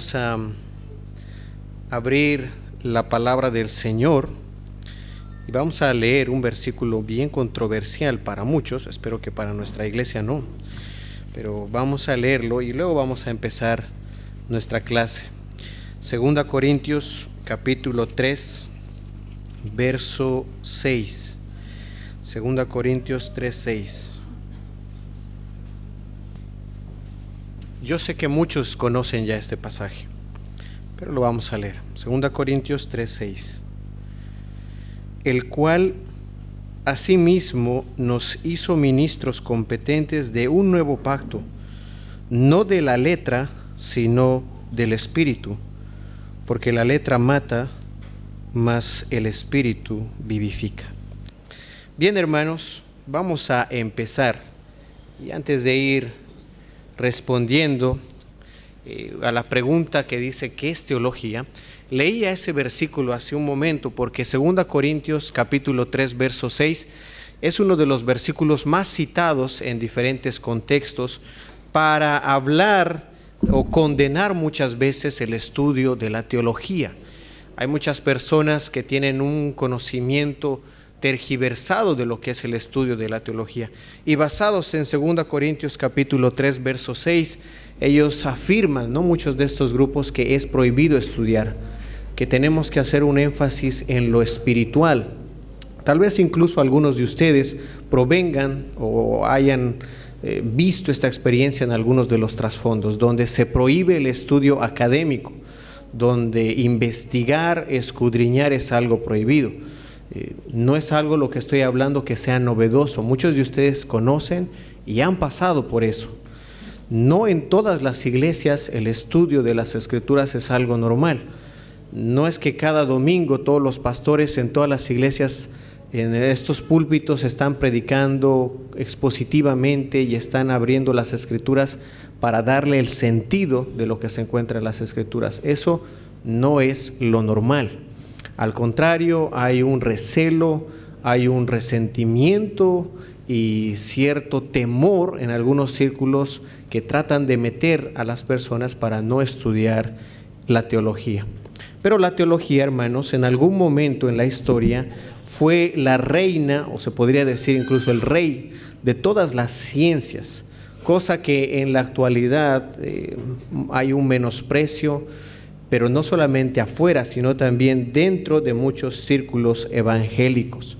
Vamos a abrir la palabra del Señor y vamos a leer un versículo bien controversial para muchos, espero que para nuestra iglesia no, pero vamos a leerlo y luego vamos a empezar nuestra clase. 2 Corintios capítulo 3, verso 6. 2 Corintios 3, 6. Yo sé que muchos conocen ya este pasaje, pero lo vamos a leer. 2 Corintios 3, 6. El cual asimismo nos hizo ministros competentes de un nuevo pacto, no de la letra, sino del Espíritu, porque la letra mata, mas el Espíritu vivifica. Bien, hermanos, vamos a empezar. Y antes de ir respondiendo a la pregunta que dice ¿qué es teología?, leía ese versículo hace un momento porque 2 Corintios capítulo 3 verso 6 es uno de los versículos más citados en diferentes contextos para hablar o condenar muchas veces el estudio de la teología. Hay muchas personas que tienen un conocimiento tergiversado de lo que es el estudio de la teología. Y basados en 2 Corintios capítulo 3, verso 6, ellos afirman, muchos de estos grupos, que es prohibido estudiar, que tenemos que hacer un énfasis en lo espiritual. Tal vez incluso algunos de ustedes provengan o hayan visto esta experiencia en algunos de los trasfondos, donde se prohíbe el estudio académico, donde investigar, escudriñar es algo prohibido. No es algo lo que estoy hablando que sea novedoso. Muchos de ustedes conocen y han pasado por eso. No en todas las iglesias el estudio de las Escrituras es algo normal. No es que cada domingo todos los pastores en todas las iglesias en estos púlpitos están predicando expositivamente y están abriendo las Escrituras para darle el sentido de lo que se encuentra en las Escrituras. Eso no es lo normal. Al contrario, hay un recelo, hay un resentimiento y cierto temor en algunos círculos que tratan de meter a las personas para no estudiar la teología. Pero la teología, hermanos, en algún momento en la historia fue la reina, o se podría decir incluso el rey de todas las ciencias, cosa que en la actualidad hay un menosprecio, pero no solamente afuera, sino también dentro de muchos círculos evangélicos.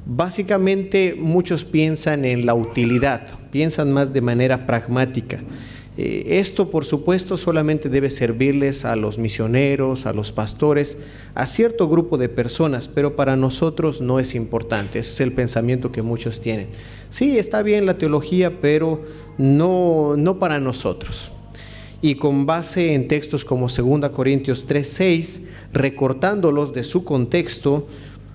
Básicamente muchos piensan en la utilidad, piensan más de manera pragmática. Esto, por supuesto, solamente debe servirles a los misioneros, a los pastores, a cierto grupo de personas, pero para nosotros no es importante. Ese es el pensamiento que muchos tienen. Sí, está bien la teología, pero no para nosotros. Y con base en textos como 2 Corintios 3, 6, recortándolos de su contexto,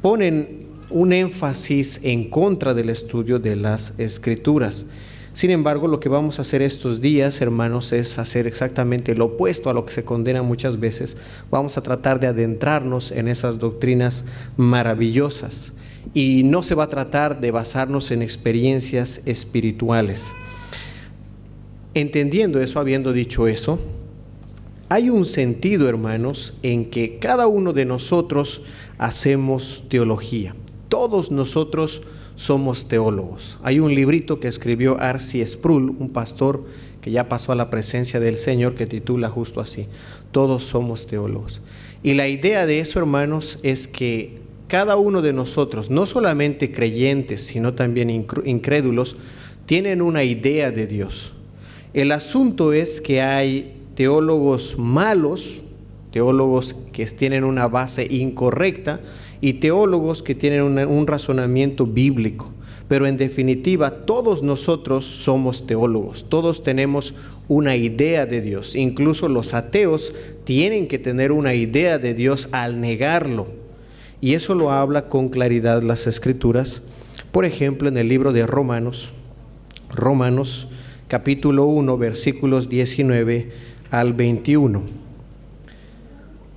ponen un énfasis en contra del estudio de las Escrituras. Sin embargo, lo que vamos a hacer estos días, hermanos, es hacer exactamente lo opuesto a lo que se condena muchas veces. Vamos a tratar de adentrarnos en esas doctrinas maravillosas. Y no se va a tratar de basarnos en experiencias espirituales. Entendiendo eso, habiendo dicho eso, hay un sentido, hermanos, en que cada uno de nosotros hacemos teología. Todos nosotros somos teólogos. Hay un librito que escribió R.C. Sproul, un pastor que ya pasó a la presencia del Señor, que titula justo así: todos somos teólogos. Y la idea de eso, hermanos, es que cada uno de nosotros, no solamente creyentes, sino también incrédulos, tienen una idea de Dios. El asunto es que hay teólogos malos, teólogos que tienen una base incorrecta y teólogos que tienen un razonamiento bíblico. Pero en definitiva, todos nosotros somos teólogos, todos tenemos una idea de Dios. Incluso los ateos tienen que tener una idea de Dios al negarlo. Y eso lo habla con claridad las Escrituras. Por ejemplo, en el libro de Romanos capítulo 1, versículos 19 al 21.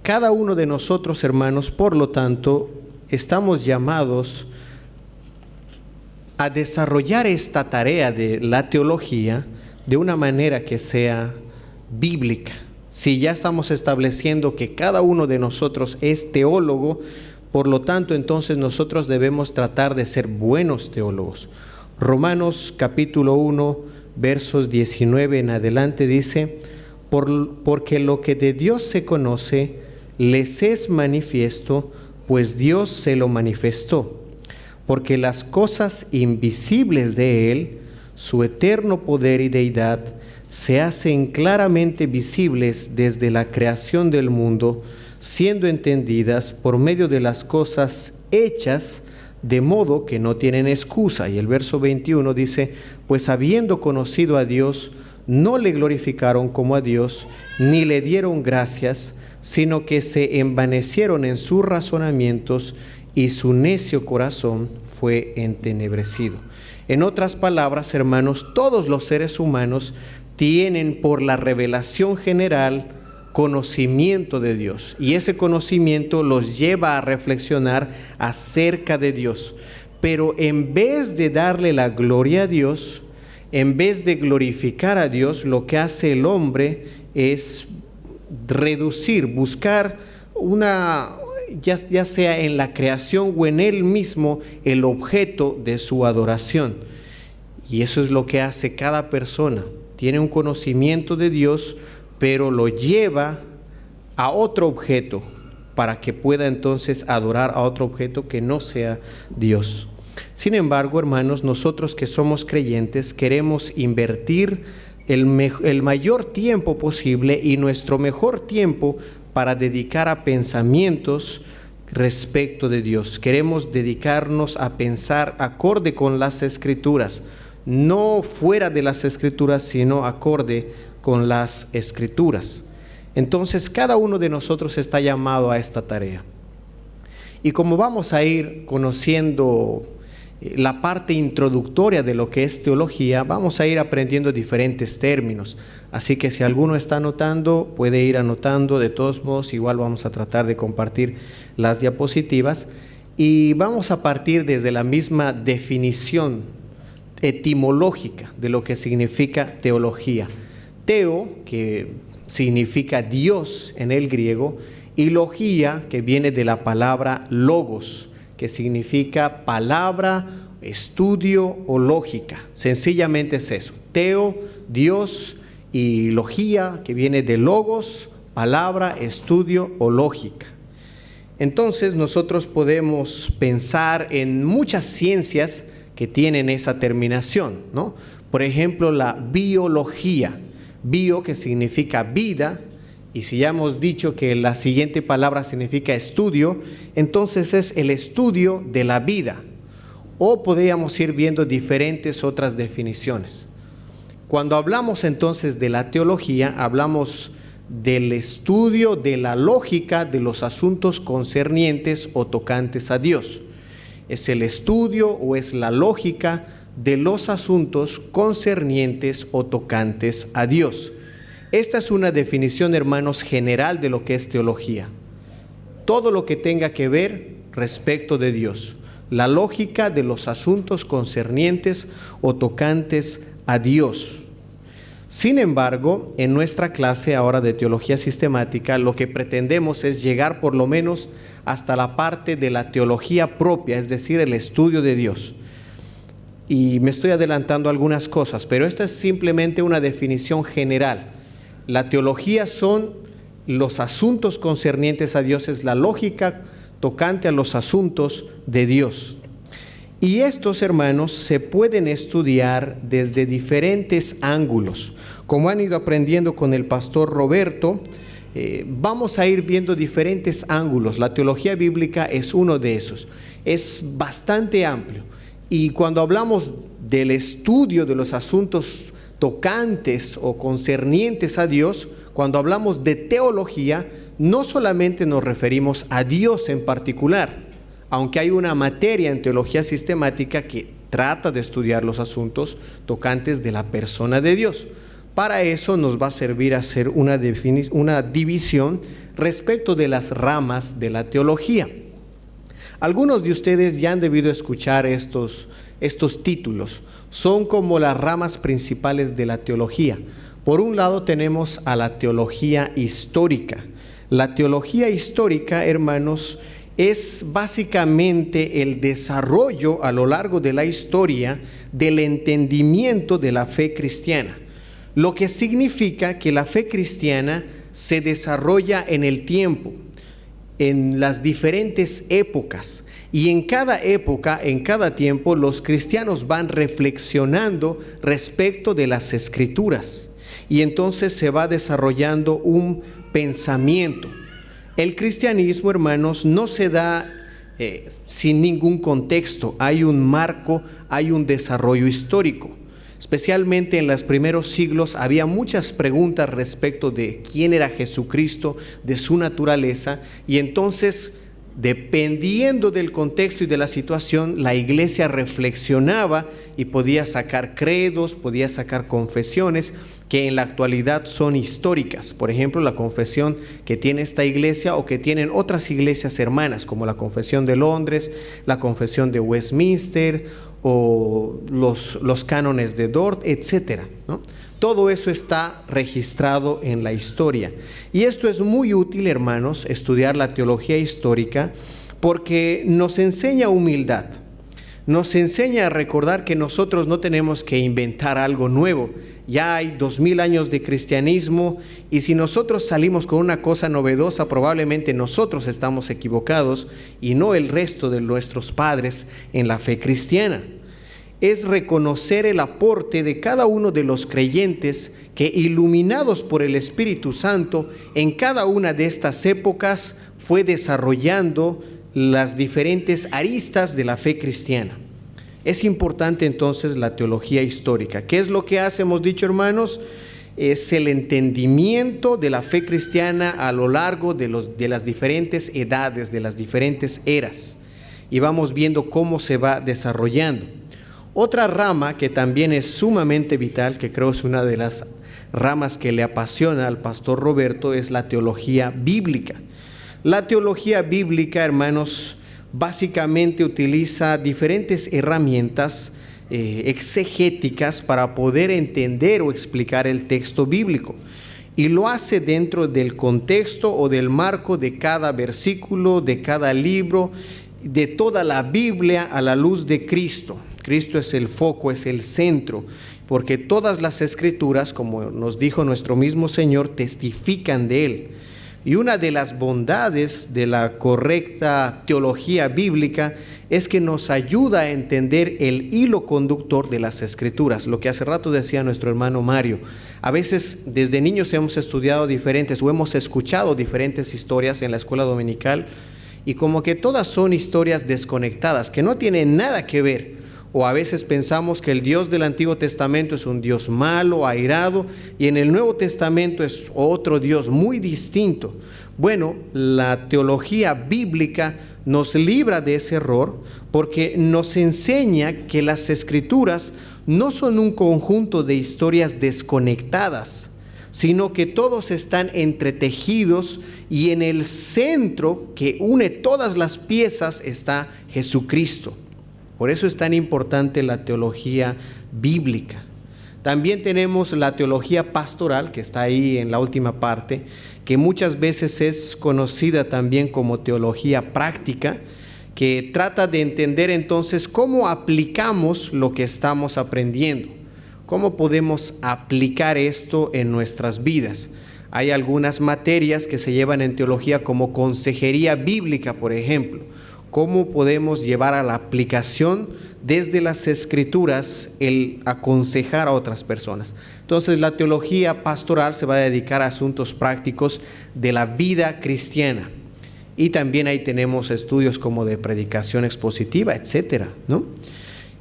Cada uno de nosotros, hermanos, por lo tanto, estamos llamados a desarrollar esta tarea de la teología de una manera que sea bíblica, Si ya estamos estableciendo que cada uno de nosotros es teólogo, por lo tanto, entonces nosotros debemos tratar de ser buenos teólogos. Romanos capítulo 1, versos 19 en adelante dice: porque lo que de Dios se conoce les es manifiesto, pues Dios se lo manifestó. Porque las cosas invisibles de Él, su eterno poder y deidad, se hacen claramente visibles desde la creación del mundo, siendo entendidas por medio de las cosas hechas, de modo que no tienen excusa. Y el verso 21 dice: pues habiendo conocido a Dios, no le glorificaron como a Dios, ni le dieron gracias, sino que se envanecieron en sus razonamientos, y su necio corazón fue entenebrecido. En otras palabras, hermanos, todos los seres humanos tienen por la revelación general conocimiento de Dios, y ese conocimiento los lleva a reflexionar acerca de Dios. Pero en vez de darle la gloria a Dios, en vez de glorificar a Dios, lo que hace el hombre es reducir, buscar ya sea en la creación o en él mismo, el objeto de su adoración. Y eso es lo que hace cada persona. Tiene un conocimiento de Dios, pero lo lleva a otro objeto para que pueda entonces adorar a otro objeto que no sea Dios. Sin embargo, hermanos, nosotros que somos creyentes queremos invertir el mayor tiempo posible y nuestro mejor tiempo para dedicar a pensamientos respecto de Dios. Queremos dedicarnos a pensar acorde con las Escrituras, no fuera de las Escrituras, sino acorde con las Escrituras. Entonces, cada uno de nosotros está llamado a esta tarea. Y como vamos a ir conociendo la parte introductoria de lo que es teología, vamos a ir aprendiendo diferentes términos. Así que si alguno está anotando, puede ir anotando. De todos modos, igual vamos a tratar de compartir las diapositivas. Y vamos a partir desde la misma definición etimológica de lo que significa teología. Teo, que significa Dios en el griego, y logía, que viene de la palabra logos, que significa palabra, estudio o lógica. Sencillamente es eso: teo, Dios, y logía, que viene de logos, palabra, estudio o lógica. Entonces nosotros podemos pensar en muchas ciencias que tienen esa terminación, ¿no? Por ejemplo, la biología. Bio, que significa vida, y si ya hemos dicho que la siguiente palabra significa estudio, entonces es el estudio de la vida. O podríamos ir viendo diferentes otras definiciones. Cuando hablamos entonces de la teología, hablamos del estudio de la lógica de los asuntos concernientes o tocantes a Dios. Es el estudio o es la lógica de los asuntos concernientes o tocantes a Dios. Esta es una definición, hermanos, general de lo que es teología. Todo lo que tenga que ver respecto de Dios. La lógica de los asuntos concernientes o tocantes a Dios. Sin embargo, en nuestra clase ahora de teología sistemática, lo que pretendemos es llegar por lo menos hasta la parte de la teología propia, es decir, el estudio de Dios. Y me estoy adelantando algunas cosas, pero esta es simplemente una definición general. La teología son los asuntos concernientes a Dios, es la lógica tocante a los asuntos de Dios. Y estos, hermanos, se pueden estudiar desde diferentes ángulos. Como han ido aprendiendo con el pastor Roberto, vamos a ir viendo diferentes ángulos. La teología bíblica es uno de esos. Es bastante amplio. Y cuando hablamos del estudio de los asuntos tocantes o concernientes a Dios, cuando hablamos de teología, no solamente nos referimos a Dios en particular, aunque hay una materia en teología sistemática que trata de estudiar los asuntos tocantes de la persona de Dios. Para eso nos va a servir hacer una división respecto de las ramas de la teología. Algunos de ustedes ya han debido escuchar estos títulos. Son como las ramas principales de la teología. Por un lado tenemos a la teología histórica. La teología histórica, hermanos, es básicamente el desarrollo a lo largo de la historia del entendimiento de la fe cristiana, lo que significa que la fe cristiana se desarrolla en el tiempo, en las diferentes épocas, y en cada época, en cada tiempo, los cristianos van reflexionando respecto de las Escrituras, y entonces se va desarrollando un pensamiento. El cristianismo, hermanos, no se da sin ningún contexto. Hay un marco, hay un desarrollo histórico. Especialmente en los primeros siglos había muchas preguntas respecto de quién era Jesucristo, de su naturaleza, y entonces, dependiendo del contexto y de la situación, la iglesia reflexionaba y podía sacar credos, podía sacar confesiones que en la actualidad son históricas. Por ejemplo, la confesión que tiene esta iglesia o que tienen otras iglesias hermanas, como la Confesión de Londres, la Confesión de Westminster o los cánones de Dort, etcétera, ¿no? Todo eso está registrado en la historia. Y esto es muy útil, hermanos, estudiar la teología histórica, porque nos enseña humildad. Nos enseña a recordar que nosotros no tenemos que inventar algo nuevo. Ya hay 2000 años de cristianismo, y si nosotros salimos con una cosa novedosa, probablemente nosotros estamos equivocados y no el resto de nuestros padres en la fe cristiana. Es reconocer el aporte de cada uno de los creyentes que, iluminados por el Espíritu Santo, en cada una de estas épocas fue desarrollando las diferentes aristas de la fe cristiana. Es importante entonces la teología histórica. ¿Qué es lo que hace? Hemos dicho, hermanos, es el entendimiento de la fe cristiana a lo largo de las diferentes edades, de las diferentes eras. Y vamos viendo cómo se va desarrollando. Otra rama que también es sumamente vital, que creo es una de las ramas que le apasiona al pastor Roberto, es la teología bíblica. La teología bíblica, hermanos, básicamente utiliza diferentes herramientas exegéticas para poder entender o explicar el texto bíblico, y lo hace dentro del contexto o del marco de cada versículo, de cada libro, de toda la Biblia a la luz de Cristo. Cristo es el foco, es el centro, porque todas las escrituras, como nos dijo nuestro mismo Señor, testifican de Él. Y una de las bondades de la correcta teología bíblica es que nos ayuda a entender el hilo conductor de las Escrituras, lo que hace rato decía nuestro hermano Mario. A veces desde niños hemos estudiado diferentes o hemos escuchado diferentes historias en la escuela dominical, y como que todas son historias desconectadas, que no tienen nada que ver. O a veces pensamos que el Dios del Antiguo Testamento es un Dios malo, airado, y en el Nuevo Testamento es otro Dios muy distinto. Bueno, la teología bíblica nos libra de ese error, porque nos enseña que las Escrituras no son un conjunto de historias desconectadas, sino que todos están entretejidos, y en el centro que une todas las piezas está Jesucristo. Por eso es tan importante la teología bíblica. También tenemos la teología pastoral, que está ahí en la última parte, que muchas veces es conocida también como teología práctica, que trata de entender entonces cómo aplicamos lo que estamos aprendiendo, cómo podemos aplicar esto en nuestras vidas. Hay algunas materias que se llevan en teología como consejería bíblica, por ejemplo. ¿Cómo podemos llevar a la aplicación desde las Escrituras el aconsejar a otras personas? Entonces, la teología pastoral se va a dedicar a asuntos prácticos de la vida cristiana. Y también ahí tenemos estudios como de predicación expositiva, etcétera, ¿no?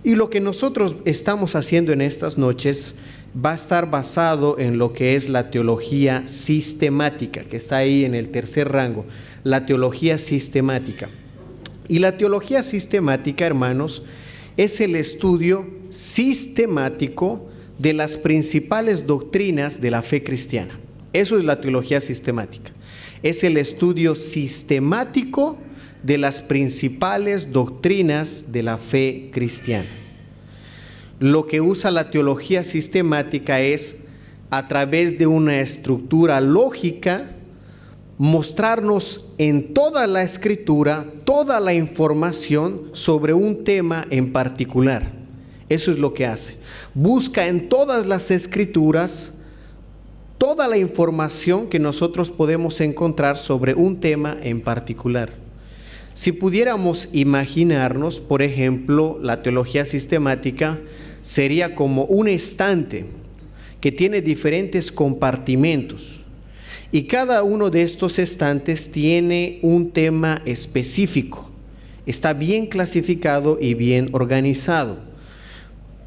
Y lo que nosotros estamos haciendo en estas noches va a estar basado en lo que es la teología sistemática, que está ahí en el tercer rango, la teología sistemática. Y la teología sistemática, hermanos, es el estudio sistemático de las principales doctrinas de la fe cristiana. Eso es la teología sistemática. Es el estudio sistemático de las principales doctrinas de la fe cristiana. Lo que usa la teología sistemática es a través de una estructura lógica, mostrarnos en toda la escritura, toda la información sobre un tema en particular. Eso es lo que hace. Busca en todas las escrituras toda la información que nosotros podemos encontrar sobre un tema en particular. Si pudiéramos imaginarnos, por ejemplo, la teología sistemática sería como un estante que tiene diferentes compartimentos. Y cada uno de estos estantes tiene un tema específico. Está bien clasificado y bien organizado.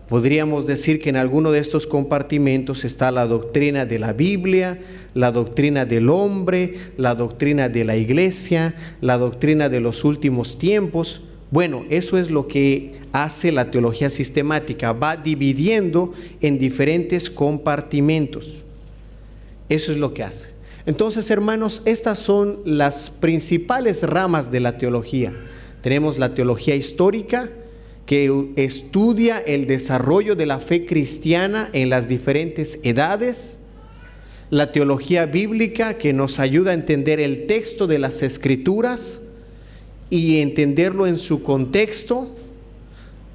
Podríamos decir que en alguno de estos compartimentos está la doctrina de la Biblia, la doctrina del hombre, la doctrina de la iglesia, la doctrina de los últimos tiempos. Bueno, eso es lo que hace la teología sistemática. Va dividiendo en diferentes compartimentos. Eso es lo que hace. Entonces, hermanos, estas son las principales ramas de la teología. Tenemos la teología histórica, que estudia el desarrollo de la fe cristiana en las diferentes edades. La teología bíblica, que nos ayuda a entender el texto de las Escrituras y entenderlo en su contexto,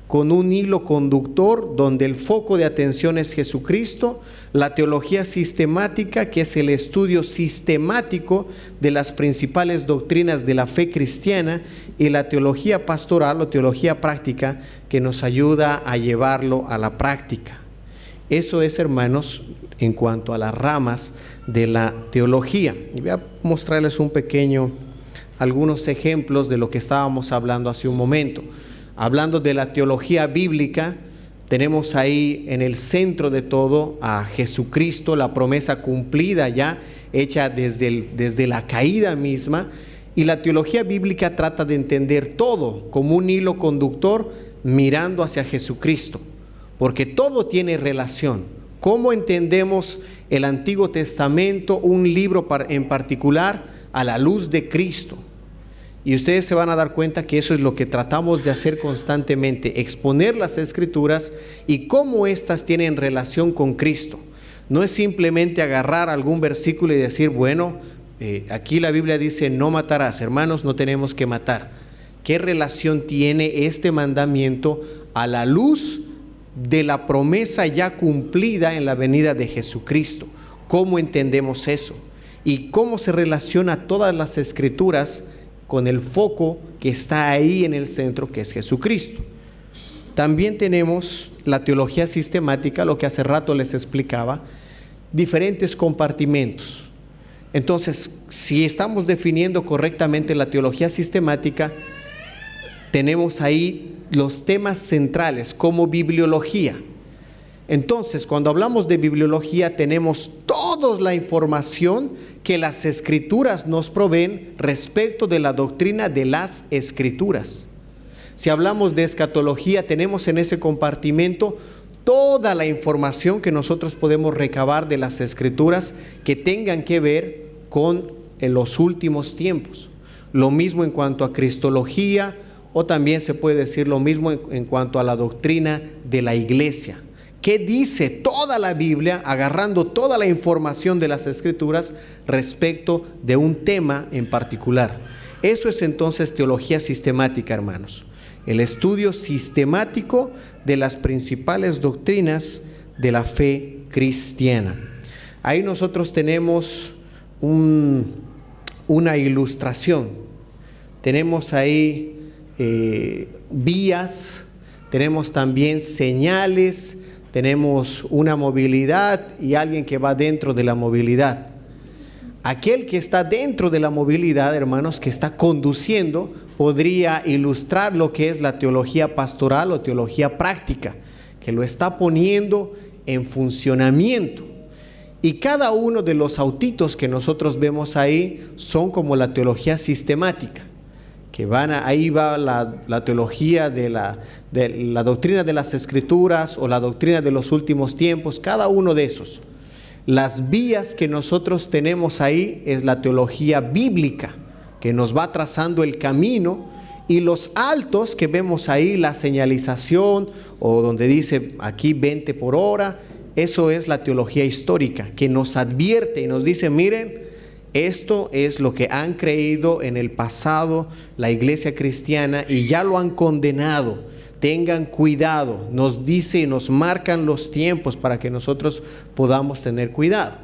con un hilo conductor donde el foco de atención es Jesucristo. La teología sistemática, que es el estudio sistemático de las principales doctrinas de la fe cristiana, y la teología pastoral o teología práctica, que nos ayuda a llevarlo a la práctica. Eso es, hermanos, en cuanto a las ramas de la teología. Y voy a mostrarles algunos ejemplos de lo que estábamos hablando hace un momento. Hablando de la teología bíblica, tenemos ahí en el centro de todo a Jesucristo, la promesa cumplida ya, hecha desde la caída misma. Y la teología bíblica trata de entender todo como un hilo conductor mirando hacia Jesucristo, porque todo tiene relación. ¿Cómo entendemos el Antiguo Testamento, un libro en particular, a la luz de Cristo? Y ustedes se van a dar cuenta que eso es lo que tratamos de hacer constantemente, exponer las Escrituras y cómo éstas tienen relación con Cristo. No es simplemente agarrar algún versículo y decir, bueno, aquí la Biblia dice no matarás. Hermanos, no tenemos que matar. ¿Qué relación tiene este mandamiento a la luz de la promesa ya cumplida en la venida de Jesucristo? ¿Cómo entendemos eso? ¿Y cómo se relaciona todas las Escrituras con el foco que está ahí en el centro, que es Jesucristo? También tenemos la teología sistemática, lo que hace rato les explicaba, diferentes compartimentos. Entonces, si estamos definiendo correctamente la teología sistemática, tenemos ahí los temas centrales como bibliología. Entonces, cuando hablamos de bibliología, tenemos toda la información que las Escrituras nos proveen respecto de la doctrina de las Escrituras. Si hablamos de escatología, tenemos en ese compartimento toda la información que nosotros podemos recabar de las Escrituras que tengan que ver con los últimos tiempos. Lo mismo en cuanto a cristología, o también se puede decir lo mismo en cuanto a la doctrina de la iglesia. ¿Qué dice toda la Biblia, agarrando toda la información de las Escrituras respecto de un tema en particular? Eso es entonces teología sistemática, hermanos. El estudio sistemático de las principales doctrinas de la fe cristiana. Ahí nosotros tenemos una ilustración. Tenemos ahí vías, tenemos también señales, tenemos una movilidad y alguien que va dentro de la movilidad. Aquel que está dentro de la movilidad, hermanos, que está conduciendo, podría ilustrar lo que es la teología pastoral o teología práctica, que lo está poniendo en funcionamiento. Y cada uno de los autitos que nosotros vemos ahí son como la teología sistemática, que ahí va la teología de la doctrina de las Escrituras o la doctrina de los últimos tiempos, cada uno de esos. Las vías que nosotros tenemos ahí es la teología bíblica, que nos va trazando el camino, y los altos que vemos ahí, la señalización, o donde dice aquí 20 por hora, Eso es la teología histórica, que nos advierte y nos dice, miren, esto es lo que han creído en el pasado la iglesia cristiana y ya lo han condenado. Tengan cuidado, nos dice y nos marcan los tiempos para que nosotros podamos tener cuidado.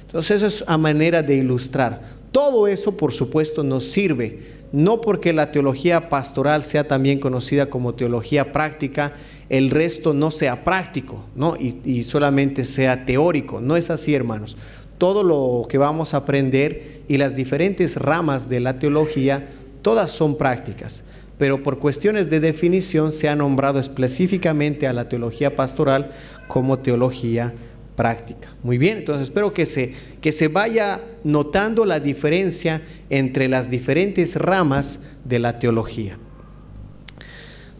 Entonces eso es a manera de ilustrar. Todo eso, por supuesto, nos sirve, no porque la teología pastoral sea también conocida como teología práctica, el resto no sea práctico, ¿no? y solamente sea teórico. No es así, hermanos. Todo lo que vamos a aprender y las diferentes ramas de la teología, todas son prácticas, pero por cuestiones de definición se ha nombrado específicamente a la teología pastoral como teología práctica. Muy bien, entonces espero que se vaya notando la diferencia entre las diferentes ramas de la teología.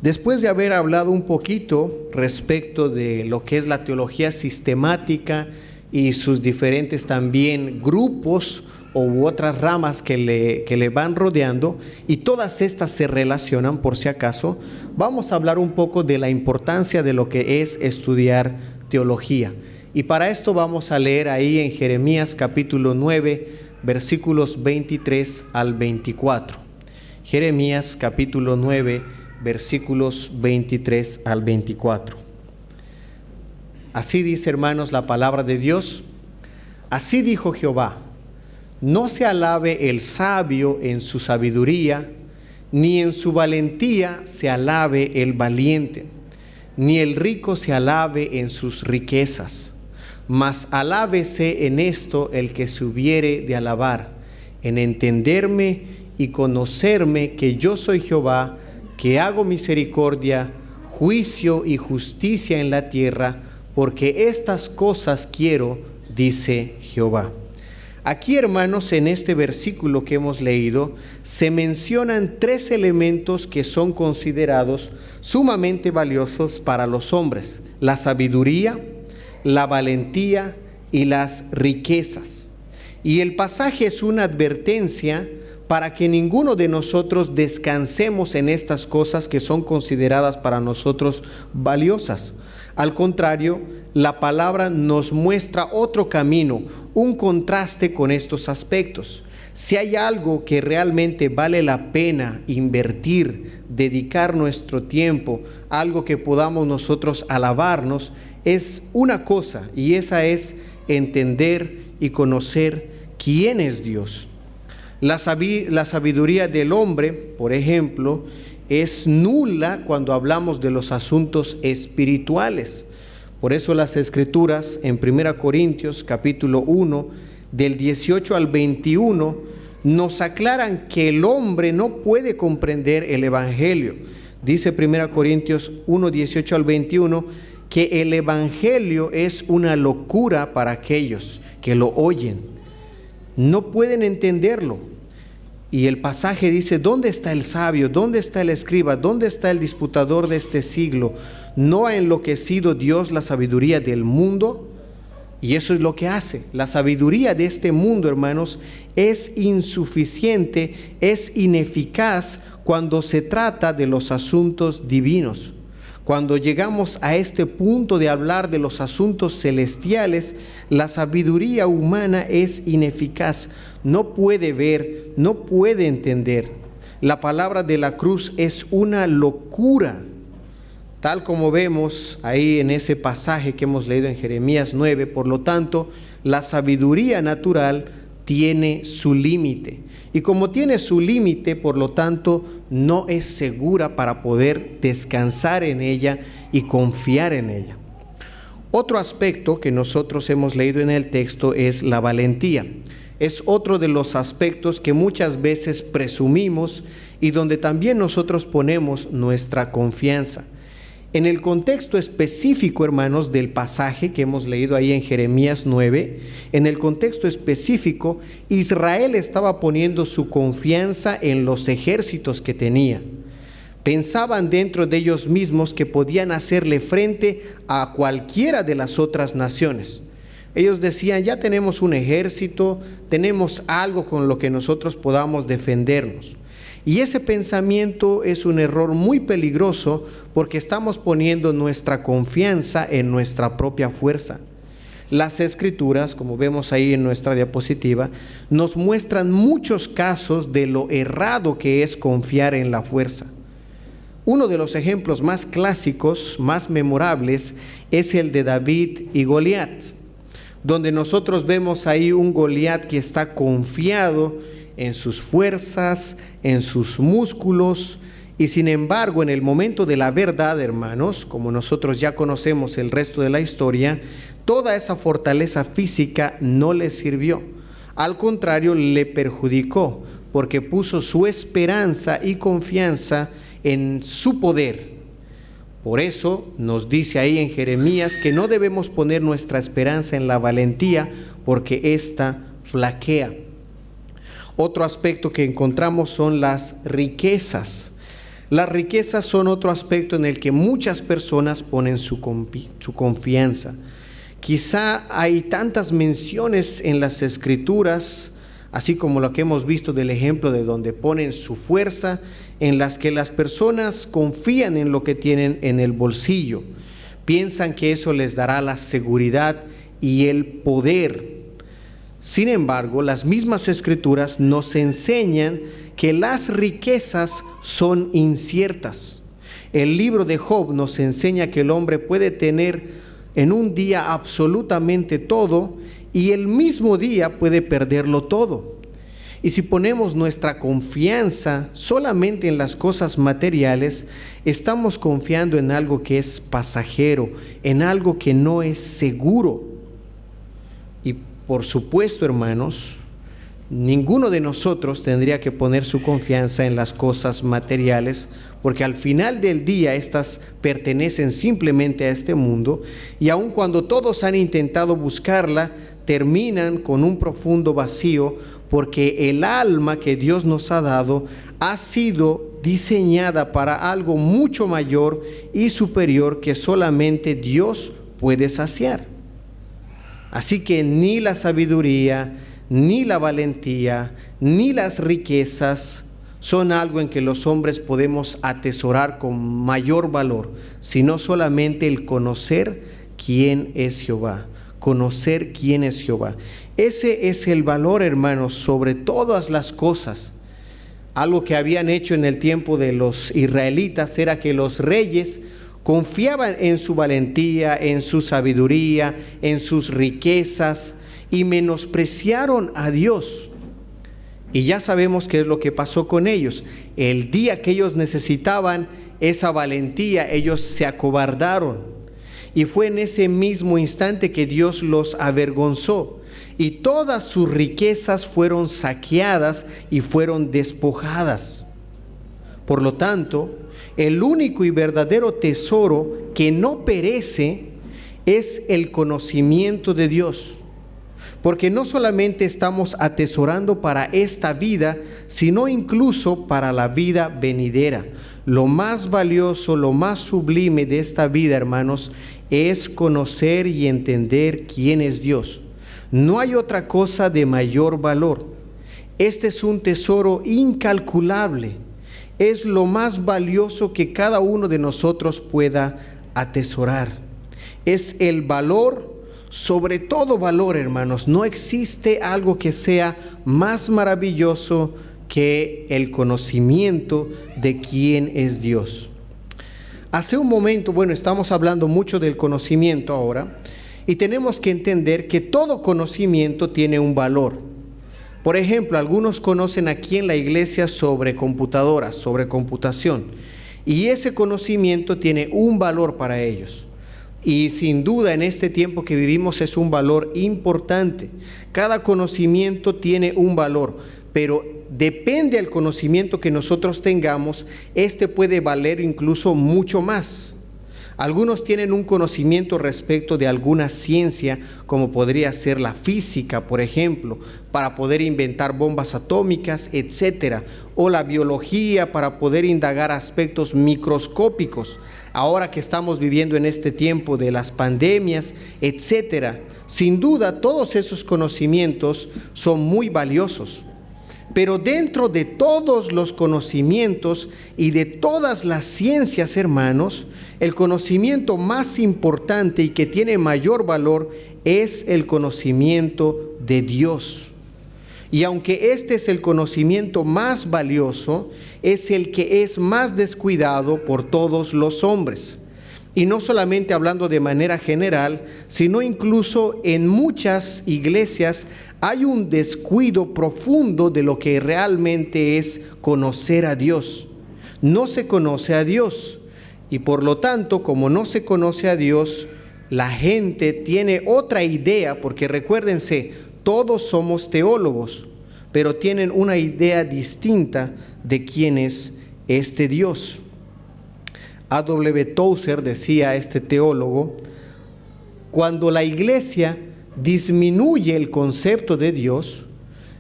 Después de haber hablado un poquito respecto de lo que es la teología sistemática y sus diferentes también grupos u otras ramas que le van rodeando, y todas estas se relacionan, por si acaso, vamos a hablar un poco de la importancia de lo que es estudiar teología. Y para esto vamos a leer ahí en Jeremías capítulo 9, versículos 23 al 24. Jeremías capítulo 9, versículos 23 al 24. Así dice, hermanos, la palabra de Dios. Así dijo Jehová: no se alabe el sabio en su sabiduría, ni en su valentía se alabe el valiente, ni el rico se alabe en sus riquezas. Mas alábese en esto el que se hubiere de alabar, en entenderme y conocerme que yo soy Jehová, que hago misericordia, juicio y justicia en la tierra, porque estas cosas quiero, dice Jehová. Aquí, hermanos, en este versículo que hemos leído, se mencionan 3 elementos que son considerados sumamente valiosos para los hombres: la sabiduría, la valentía y las riquezas. Y el pasaje es una advertencia para que ninguno de nosotros descansemos en estas cosas que son consideradas para nosotros valiosas. Al contrario, la palabra nos muestra otro camino, un contraste con estos aspectos. Si hay algo que realmente vale la pena invertir, dedicar nuestro tiempo, algo que podamos nosotros alabarnos, es una cosa, y esa es entender y conocer quién es Dios. La sabiduría del hombre, por ejemplo, es nula cuando hablamos de los asuntos espirituales. Por eso las Escrituras en 1 Corintios capítulo 1, del 18 al 21, nos aclaran que el hombre no puede comprender el Evangelio. Dice 1 Corintios 1, 18 al 21, que el Evangelio es una locura para aquellos que lo oyen. No pueden entenderlo. Y el pasaje dice: ¿dónde está el sabio? ¿Dónde está el escriba? ¿Dónde está el disputador de este siglo? ¿No ha enloquecido Dios la sabiduría del mundo? Y eso es lo que hace. La sabiduría de este mundo, hermanos, es insuficiente, es ineficaz cuando se trata de los asuntos divinos. Cuando llegamos a este punto de hablar de los asuntos celestiales, la sabiduría humana es ineficaz. No puede ver, no puede entender. La palabra de la cruz es una locura, tal como vemos ahí en ese pasaje que hemos leído en Jeremías 9. Por lo tanto, la sabiduría natural tiene su límite. Y como tiene su límite, por lo tanto, no es segura para poder descansar en ella y confiar en ella. Otro aspecto que nosotros hemos leído en el texto es la valentía. Es otro de los aspectos que muchas veces presumimos y donde también nosotros ponemos nuestra confianza. En el contexto específico, hermanos, del pasaje que hemos leído ahí en Jeremías 9, en el contexto específico, Israel estaba poniendo su confianza en los ejércitos que tenía. Pensaban dentro de ellos mismos que podían hacerle frente a cualquiera de las otras naciones. Ellos decían: ya tenemos un ejército, tenemos algo con lo que nosotros podamos defendernos. Y ese pensamiento es un error muy peligroso, porque estamos poniendo nuestra confianza en nuestra propia fuerza. Las Escrituras, como vemos ahí en nuestra diapositiva, nos muestran muchos casos de lo errado que es confiar en la fuerza. Uno de los ejemplos más clásicos, más memorables, es el de David y Goliat, donde nosotros vemos ahí un Goliat que está confiado en sus fuerzas, en sus músculos, y sin embargo, en el momento de la verdad, hermanos, como nosotros ya conocemos el resto de la historia, toda esa fortaleza física no le sirvió. Al contrario, le perjudicó, porque puso su esperanza y confianza en su poder. Por eso nos dice ahí en Jeremías que no debemos poner nuestra esperanza en la valentía, porque ésta flaquea. Otro aspecto que encontramos son las riquezas. Las riquezas son otro aspecto en el que muchas personas ponen su confianza. Quizá hay tantas menciones en las Escrituras, así como lo que hemos visto del ejemplo de donde ponen su fuerza, en las que las personas confían en lo que tienen en el bolsillo. Piensan que eso les dará la seguridad y el poder. Sin embargo, las mismas Escrituras nos enseñan que las riquezas son inciertas. El libro de Job nos enseña que el hombre puede tener en un día absolutamente todo y el mismo día puede perderlo todo. Y si ponemos nuestra confianza solamente en las cosas materiales, estamos confiando en algo que es pasajero, en algo que no es seguro. Y por supuesto, hermanos, ninguno de nosotros tendría que poner su confianza en las cosas materiales, porque al final del día estas pertenecen simplemente a este mundo, y aun cuando todos han intentado buscarla, terminan con un profundo vacío, porque el alma que Dios nos ha dado ha sido diseñada para algo mucho mayor y superior que solamente Dios puede saciar. Así que ni la sabiduría, ni la valentía, ni las riquezas son algo en que los hombres podemos atesorar con mayor valor, sino solamente el conocer quién es Jehová. Conocer quién es Jehová. Ese es el valor, hermanos, sobre todas las cosas. Algo que habían hecho en el tiempo de los israelitas era que los reyes confiaban en su valentía, en su sabiduría, en sus riquezas, y menospreciaron a Dios. Y ya sabemos qué es lo que pasó con ellos. El día que ellos necesitaban esa valentía, ellos se acobardaron. Y fue en ese mismo instante que Dios los avergonzó. Y todas sus riquezas fueron saqueadas y fueron despojadas. Por lo tanto, el único y verdadero tesoro que no perece es el conocimiento de Dios. Porque no solamente estamos atesorando para esta vida, sino incluso para la vida venidera. Lo más valioso, lo más sublime de esta vida, hermanos, es conocer y entender quién es Dios. No hay otra cosa de mayor valor. Este es un tesoro incalculable. Es lo más valioso que cada uno de nosotros pueda atesorar. Es el valor, sobre todo valor, hermanos. No existe algo que sea más maravilloso que el conocimiento de quién es Dios. Hace un momento, estamos hablando mucho del conocimiento ahora, y tenemos que entender que todo conocimiento tiene un valor. Por ejemplo, algunos conocen aquí en la iglesia sobre computadoras, sobre computación, y ese conocimiento tiene un valor para ellos. Y sin duda en este tiempo que vivimos es un valor importante. Cada conocimiento tiene un valor, pero depende del conocimiento que nosotros tengamos, este puede valer incluso mucho más. Algunos tienen un conocimiento respecto de alguna ciencia, como podría ser la física, por ejemplo, para poder inventar bombas atómicas, etcétera, o la biología para poder indagar aspectos microscópicos. Ahora que estamos viviendo en este tiempo de las pandemias, etcétera. Sin duda, todos esos conocimientos son muy valiosos. Pero dentro de todos los conocimientos y de todas las ciencias, hermanos, el conocimiento más importante y que tiene mayor valor es el conocimiento de Dios. Y aunque este es el conocimiento más valioso, es el que es más descuidado por todos los hombres. Y no solamente hablando de manera general, sino incluso en muchas iglesias hay un descuido profundo de lo que realmente es conocer a Dios. No se conoce a Dios. Y por lo tanto, como no se conoce a Dios, la gente tiene otra idea, porque recuérdense, todos somos teólogos, pero tienen una idea distinta de quién es este Dios. A.W. Tozer decía, este teólogo, cuando la iglesia disminuye el concepto de Dios,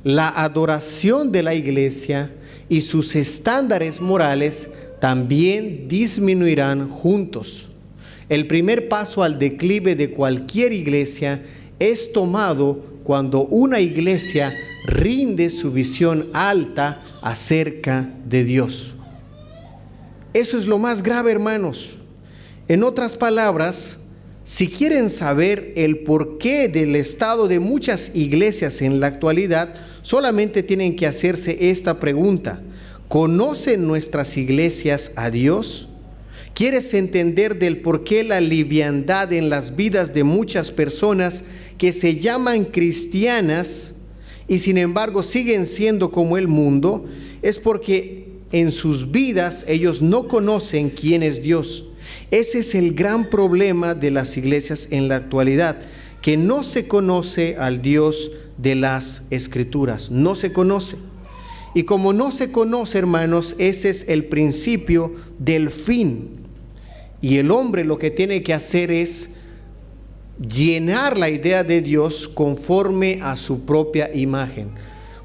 la adoración de la iglesia y sus estándares morales también disminuirán juntos. El primer paso al declive de cualquier iglesia es tomado cuando una iglesia rinde su visión alta acerca de Dios. Eso es lo más grave, hermanos. En otras palabras, si quieren saber el porqué del estado de muchas iglesias en la actualidad, solamente tienen que hacerse esta pregunta: ¿conocen nuestras iglesias a Dios? ¿Quieres entender del porqué la liviandad en las vidas de muchas personas que se llaman cristianas y sin embargo siguen siendo como el mundo? Es porque en sus vidas ellos no conocen quién es Dios. Ese es el gran problema de las iglesias en la actualidad, que no se conoce al Dios de las Escrituras, no se conoce. Y como no se conoce, hermanos, ese es el principio del fin. Y el hombre lo que tiene que hacer es llenar la idea de Dios conforme a su propia imagen.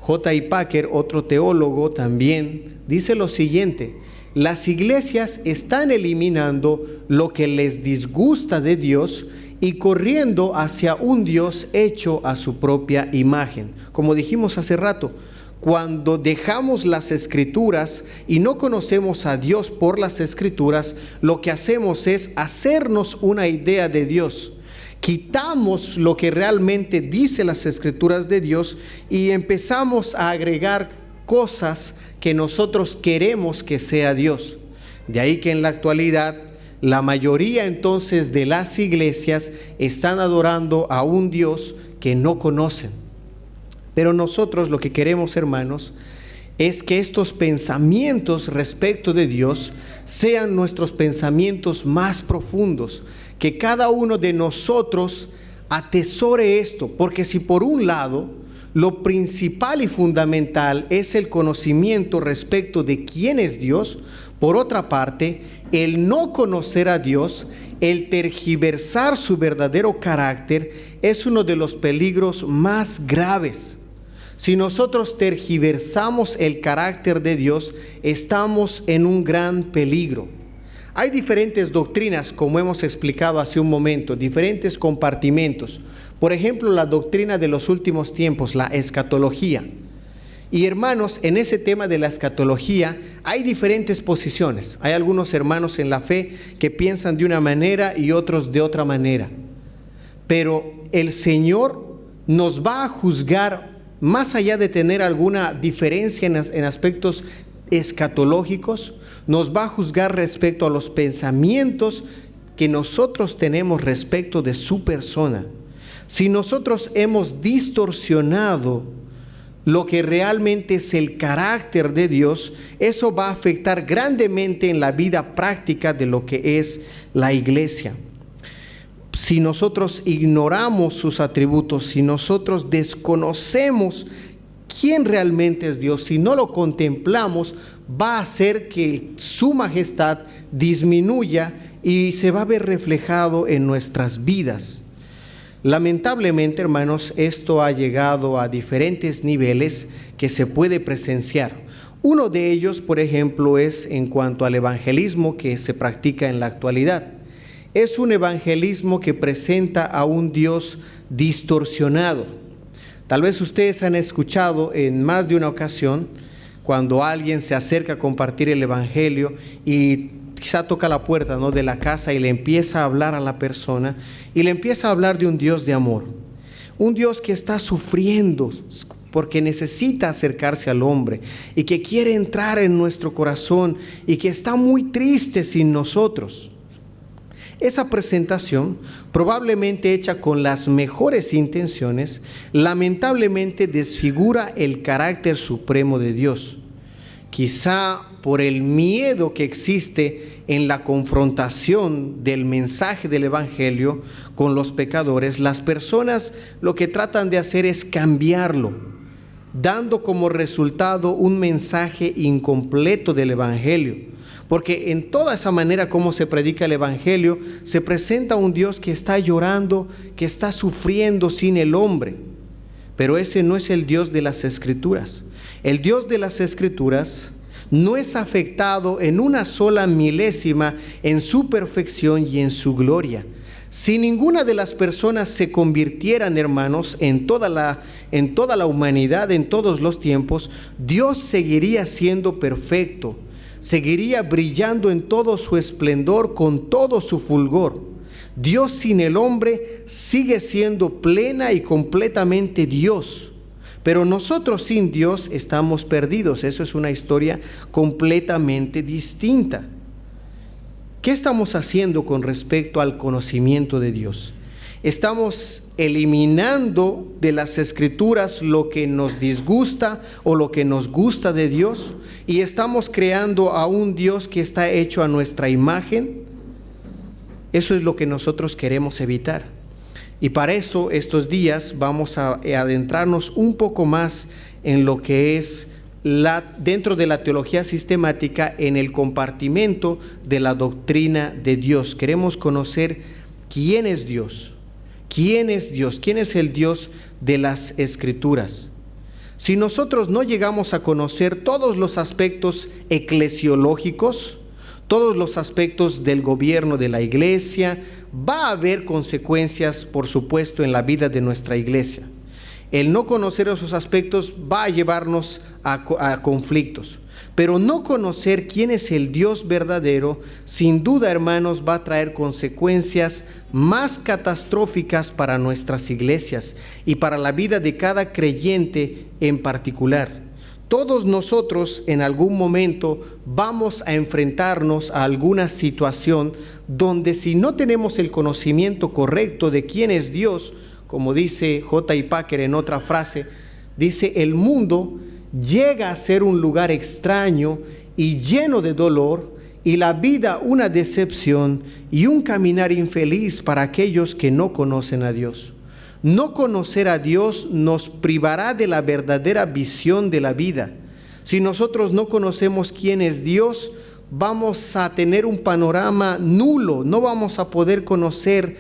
J.I. Packer, otro teólogo también, dice lo siguiente: las iglesias están eliminando lo que les disgusta de Dios y corriendo hacia un Dios hecho a su propia imagen. Como dijimos hace rato, cuando dejamos las Escrituras y no conocemos a Dios por las Escrituras, lo que hacemos es hacernos una idea de Dios. Quitamos lo que realmente dice las Escrituras de Dios y empezamos a agregar cosas que nosotros queremos que sea Dios. De ahí que en la actualidad la mayoría entonces de las iglesias están adorando a un Dios que no conocen. Pero nosotros lo que queremos, hermanos, es que estos pensamientos respecto de Dios sean nuestros pensamientos más profundos, que cada uno de nosotros atesore esto, porque si por un lado lo principal y fundamental es el conocimiento respecto de quién es Dios, por otra parte, el no conocer a Dios, el tergiversar su verdadero carácter, es uno de los peligros más graves. Si nosotros tergiversamos el carácter de Dios, estamos en un gran peligro. Hay diferentes doctrinas, como hemos explicado hace un momento, diferentes compartimentos. Por ejemplo, la doctrina de los últimos tiempos, la escatología. Y hermanos, en ese tema de la escatología hay diferentes posiciones. Hay algunos hermanos en la fe que piensan de una manera y otros de otra manera. Pero el Señor nos va a juzgar más allá de tener alguna diferencia en aspectos escatológicos, nos va a juzgar respecto a los pensamientos que nosotros tenemos respecto de su persona. Si nosotros hemos distorsionado lo que realmente es el carácter de Dios, eso va a afectar grandemente en la vida práctica de lo que es la iglesia. Si nosotros ignoramos sus atributos, si nosotros desconocemos quién realmente es Dios, si no lo contemplamos, va a hacer que su majestad disminuya y se va a ver reflejado en nuestras vidas. Lamentablemente, hermanos, esto ha llegado a diferentes niveles que se puede presenciar. Uno de ellos, por ejemplo, es en cuanto al evangelismo que se practica en la actualidad. Es un evangelismo que presenta a un Dios distorsionado. Tal vez ustedes han escuchado en más de una ocasión cuando alguien se acerca a compartir el Evangelio y quizá toca la puerta, ¿no?, de la casa y le empieza a hablar a la persona y le empieza a hablar de un Dios de amor, un Dios que está sufriendo porque necesita acercarse al hombre y que quiere entrar en nuestro corazón y que está muy triste sin nosotros. Esa presentación, probablemente hecha con las mejores intenciones, lamentablemente desfigura el carácter supremo de Dios. Quizá por el miedo que existe en la confrontación del mensaje del Evangelio con los pecadores, las personas lo que tratan de hacer es cambiarlo, dando como resultado un mensaje incompleto del Evangelio. Porque en toda esa manera como se predica el Evangelio, se presenta un Dios que está llorando, que está sufriendo sin el hombre. Pero ese no es el Dios de las Escrituras. El Dios de las Escrituras no es afectado en una sola milésima en su perfección y en su gloria. Si ninguna de las personas se convirtieran, hermanos, en toda la humanidad, en todos los tiempos, Dios seguiría siendo perfecto, seguiría brillando en todo su esplendor, con todo su fulgor. Dios sin el hombre sigue siendo plena y completamente Dios. Pero nosotros sin Dios estamos perdidos. Eso es una historia completamente distinta. ¿Qué estamos haciendo con respecto al conocimiento de Dios? Estamos eliminando de las Escrituras lo que nos disgusta o lo que nos gusta de Dios, y estamos creando a un Dios que está hecho a nuestra imagen. Eso es lo que nosotros queremos evitar. Y para eso estos días vamos a adentrarnos un poco más en lo que es dentro de la teología sistemática, en el compartimento de la doctrina de Dios. Queremos conocer quién es Dios. ¿Quién es Dios? ¿Quién es el Dios de las Escrituras? Si nosotros no llegamos a conocer todos los aspectos eclesiológicos, todos los aspectos del gobierno de la iglesia, va a haber consecuencias, por supuesto, en la vida de nuestra iglesia. El no conocer esos aspectos va a llevarnos a conflictos. Pero no conocer quién es el Dios verdadero, sin duda, hermanos, va a traer consecuencias más catastróficas para nuestras iglesias y para la vida de cada creyente en particular. Todos nosotros en algún momento vamos a enfrentarnos a alguna situación donde, si no tenemos el conocimiento correcto de quién es Dios, como dice J.I. Packer en otra frase, dice: el mundo llega a ser un lugar extraño y lleno de dolor, y la vida una decepción y un caminar infeliz para aquellos que no conocen a Dios. No conocer a Dios nos privará de la verdadera visión de la vida. Si nosotros no conocemos quién es Dios, vamos a tener un panorama nulo, no vamos a poder conocer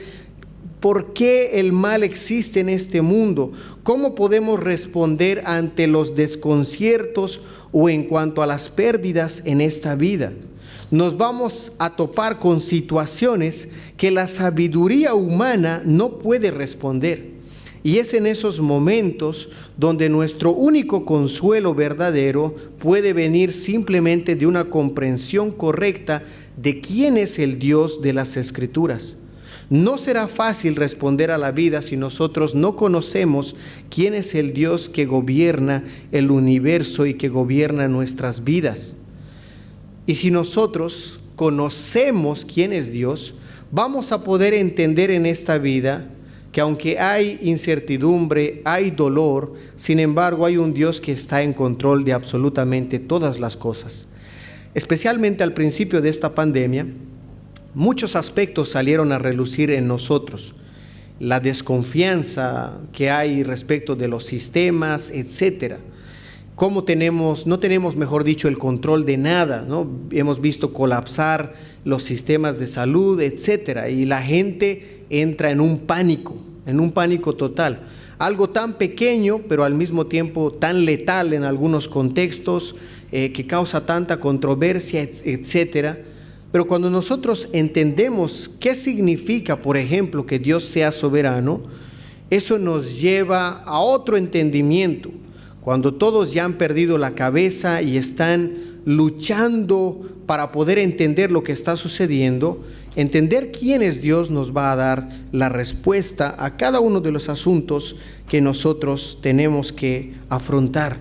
por qué el mal existe en este mundo, cómo podemos responder ante los desconciertos o en cuanto a las pérdidas en esta vida. Nos vamos a topar con situaciones que la sabiduría humana no puede responder. Y es en esos momentos donde nuestro único consuelo verdadero puede venir simplemente de una comprensión correcta de quién es el Dios de las Escrituras. No será fácil responder a la vida si nosotros no conocemos quién es el Dios que gobierna el universo y que gobierna nuestras vidas. Y si nosotros conocemos quién es Dios, vamos a poder entender en esta vida que aunque hay incertidumbre, hay dolor, sin embargo hay un Dios que está en control de absolutamente todas las cosas. Especialmente al principio de esta pandemia, muchos aspectos salieron a relucir en nosotros. La desconfianza que hay respecto de los sistemas, etcétera. Cómo no tenemos, mejor dicho, el control de nada, ¿no? Hemos visto colapsar los sistemas de salud, etcétera, y la gente entra en un pánico total. Algo tan pequeño, pero al mismo tiempo tan letal en algunos contextos, que causa tanta controversia, etcétera. Pero cuando nosotros entendemos qué significa, por ejemplo, que Dios sea soberano, Eso nos lleva a otro entendimiento. Cuando todos ya han perdido la cabeza y están luchando para poder entender lo que está sucediendo, entender quién es Dios nos va a dar la respuesta a cada uno de los asuntos que nosotros tenemos que afrontar.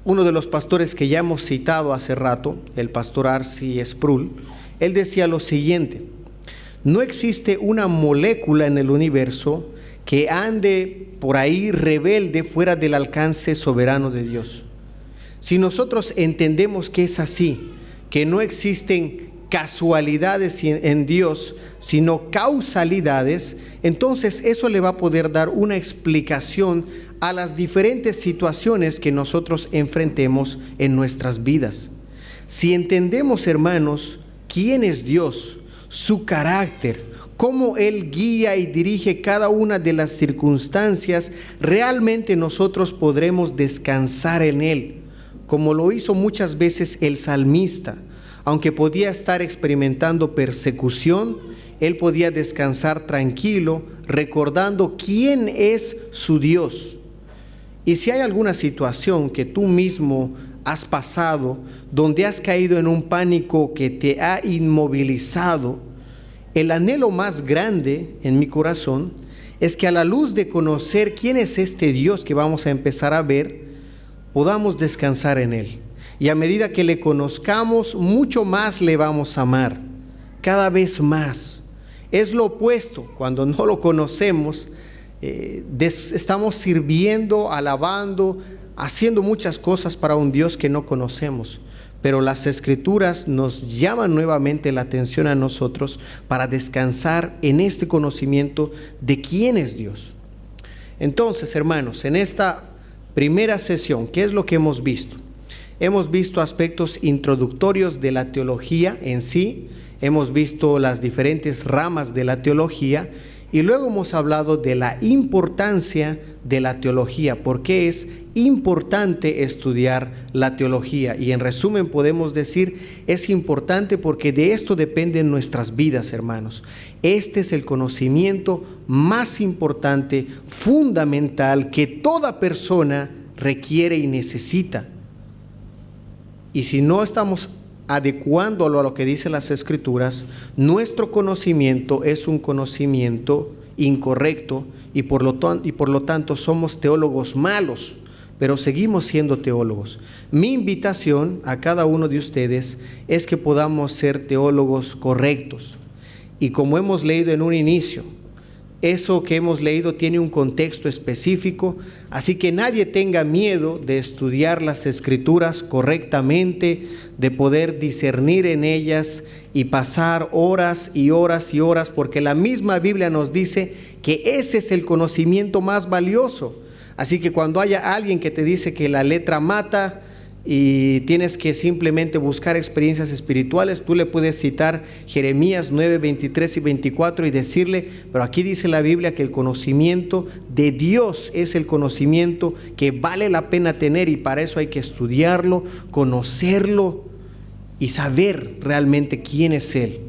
Uno de los pastores que ya hemos citado hace rato, el pastor R.C. Sproul, él decía lo siguiente: no existe una molécula en el universo que ande por ahí rebelde fuera del alcance soberano de Dios. Si nosotros entendemos que es así, que no existen casualidades en Dios, sino causalidades, entonces eso le va a poder dar una explicación a las diferentes situaciones que nosotros enfrentemos en nuestras vidas. Si entendemos, hermanos, quién es Dios, su carácter, cómo Él guía y dirige cada una de las circunstancias, realmente nosotros podremos descansar en Él, como lo hizo muchas veces el salmista. Aunque podía estar experimentando persecución, él podía descansar tranquilo, recordando quién es su Dios. Y si hay alguna situación que tú mismo has pasado, donde has caído en un pánico que te ha inmovilizado, el anhelo más grande en mi corazón es que a la luz de conocer quién es este Dios que vamos a empezar a ver, podamos descansar en Él. Y a medida que le conozcamos, mucho más le vamos a amar, cada vez más. Es lo opuesto, cuando no lo conocemos, estamos sirviendo, alabando, haciendo muchas cosas para un Dios que no conocemos. Pero las Escrituras nos llaman nuevamente la atención a nosotros para descansar en este conocimiento de quién es Dios. Entonces, hermanos, en esta primera sesión, ¿qué es lo que hemos visto? Hemos visto aspectos introductorios de la teología en sí, hemos visto las diferentes ramas de la teología y luego hemos hablado de la importancia de la teología, porque es importante estudiar la teología. Y en resumen podemos decir, es importante porque de esto dependen nuestras vidas, hermanos. Este es el conocimiento más importante, fundamental, que toda persona requiere y necesita. Y si no estamos adecuándolo a lo que dicen las Escrituras, nuestro conocimiento es un conocimiento incorrecto y por lo tanto somos teólogos malos, pero seguimos siendo teólogos. Mi invitación a cada uno de ustedes es que podamos ser teólogos correctos. Y como hemos leído en un inicio, eso que hemos leído tiene un contexto específico, así que nadie tenga miedo de estudiar las Escrituras correctamente, de poder discernir en ellas y pasar horas y horas y horas, porque la misma Biblia nos dice que ese es el conocimiento más valioso. Así que cuando haya alguien que te dice que la letra mata y tienes que simplemente buscar experiencias espirituales, tú le puedes citar Jeremías 9, 23 y 24 y decirle, pero aquí dice la Biblia que el conocimiento de Dios es el conocimiento que vale la pena tener, y para eso hay que estudiarlo, conocerlo y saber realmente quién es Él.